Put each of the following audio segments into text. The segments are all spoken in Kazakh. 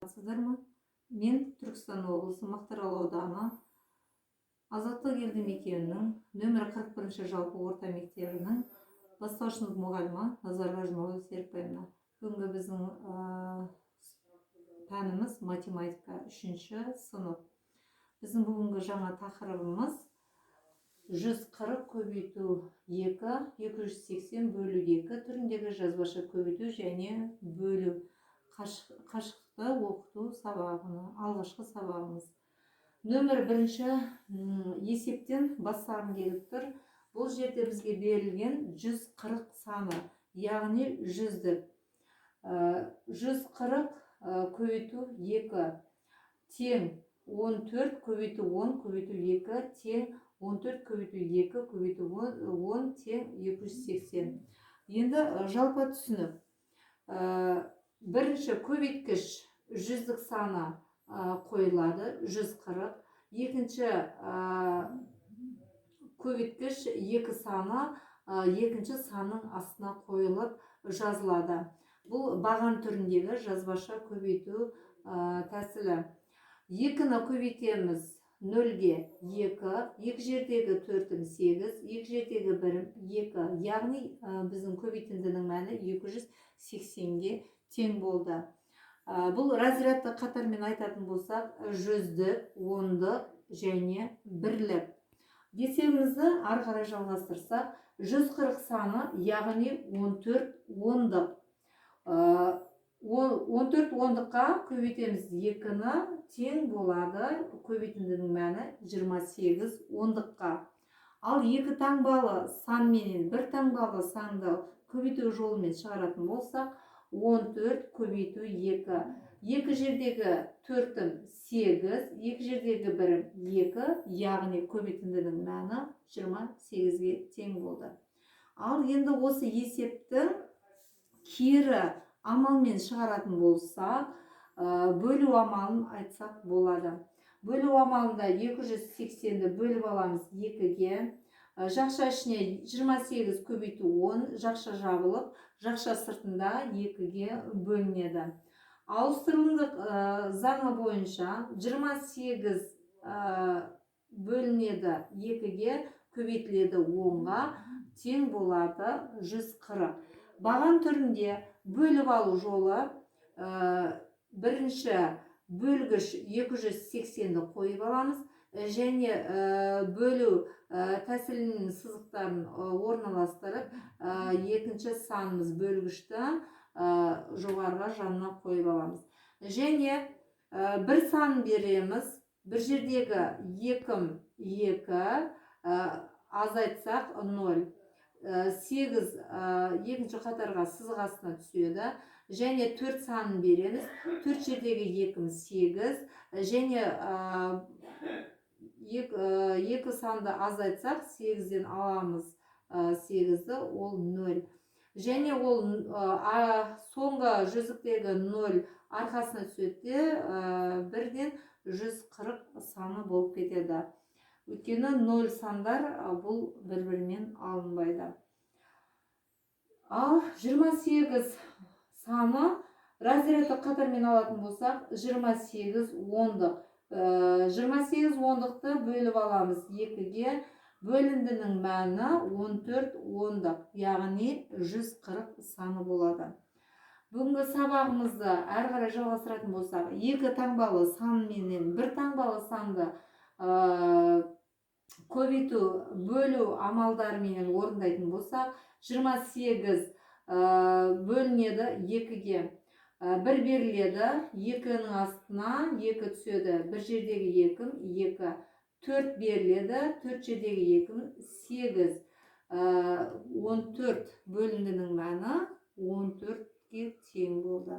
Сіздерме? Мен Түркістан облысы Мақтаарал ауданы Азаттық елді мекенінің нөмірі 41 жалпы орта мектебінің бастауыш сынып мұғалімі Назарбай Жұмағұл Серікбайұлына. Бүгінгі біздің пәніміз математика 3-ші сынып. Біздің бүгінгі жаңа тақырыбымыз 140 көбейту 2, 280 бөлу 2 түріндегі жазбаша көбейту және бөлу қашықтықты оқыту сабағының алғашқы сабағымыз. Нөмір 1 есептен бастағым келіп тұр. Бұл жерде бізге берілген 140 саны, яғни 100-дік. 140 көбейту 2 тең 14 көбейту 10 көбейту 2 тең 14 көбейту 2 көбейту 10 тең 280. Енді жалпы түсінік. Бірінші көбейткіш 100-дік саны қойылады, 140. Екінші көбейткіш 2 саны екінші санның астына қойылып жазылады. Бұл баған түріндегі жазбаша көбейту тәсілі. 2-ні көбейтеміз 0-ге 2, екі жердегі 4-ім 8, екі жердегі 1-ім 2, яғни біздің көбейтіндінің мәні 280-ге тең болды. Бұл разрядты қатармен айтатын болсақ, 100-дік, 10-дік және 1-лік. Есебімізді ары қарай жалғастырсақ, 140 саны, яғни 14 10-дік. 14 10-дыққа көбейтеміз 2-ні, тең болады, көбейтіндінің мәні 28 10-дыққа. Ал 2 таңбалы сан менен 1 таңбалы санды көбейту жолымен шығаратын болсақ, 14 көбейту 2. Екі жердегі 4-ім 8, екі жердегі 1-ім 2, яғни көбейтіндінің мәні 28-ге тең болды. Ал енді осы есептің кері амалмен шығаратын болсақ, бөлу амалын айтсақ болады. Бөлу амалында 280-ді бөліп аламыз 2-ге. Жақша ішіне 28 көбейту 10, жақша жабылып, жақша сыртында 2-ге бөлінеді. Ауыстырымдық заңы бойынша 28 бөлінеді 2-ге, көбейтіледі 10-ға, тең болады 140. Баған түрінде бөліп алу жолы бірінші бөлгіш 280-ді қойып аламыз және бөлу тәсілінің сызықтарын орналастырып, екінші санымыз бөлгішті жоғарыға жанына қойып аламыз. Және бір сан береміз, бір жердегі 2-ім 2, азайтсақ 0. 8 екінші қатарға сызық астына түседі. Және 4 санын береміз. 4 жердегі 2-ім 8. Және 2 санды азайтсақ, 8-ден аламыз 8-ді, ол 0. Және ол соңғы жүздіктегі 0 арқасына түседі, 1-ден 140 саны болып кетеді. Өйткені 0 сандар бұл бір-бірімен алынбайды. Ал 28 саны разрядты қатармен алатын болсақ, 28 10-дық. 28 10-дықты бөліп аламыз 2-ге. Бөліндінің мәні 14 10-дық, яғни 140 саны болады. Бүгінгі сабағымызды әрі қарай жалғастыратын болсақ, 2 таңбалы сан менен 1 таңбалы санды көбейту бөлу амалдарымен орындайтын болсақ, 28 бөлінеді 2-ге. 1 беріледі, 2-нің астына 2 түседі, бір жердегі 2-ім 2. 4 беріледі, 4 жердегі 2-ім 8. 14 бөліндінің мәні 14-ге тең болды.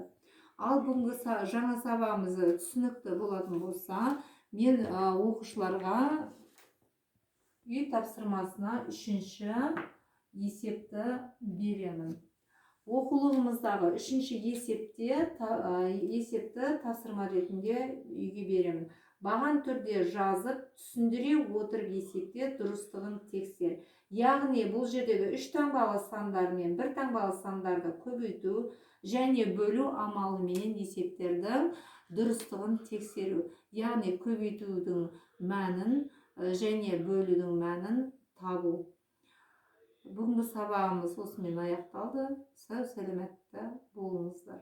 Ал бүгінгі жаңа сабағымызды түсінікті болатын болса, мен оқушыларға үй тапсырмасына 3-ші есепті беремін. Оқулығымыздағы 3-ші есепті тапсырма ретінде үйге беремін. Баған түрде жазып, түсіндіре отырып есепте дұрыстығын тексер. Яғни бұл жердегі 3 таңбалы сандар мен 1 таңбалы сандарды көбейту және бөлу амалымен есептерді дұрыстығын тексеру, яғни көбейтудің мәнін және бөлудің мәнін табу. Бүгінгі сабағымыз осымен аяқталды. Сау саламатта болыңыздар.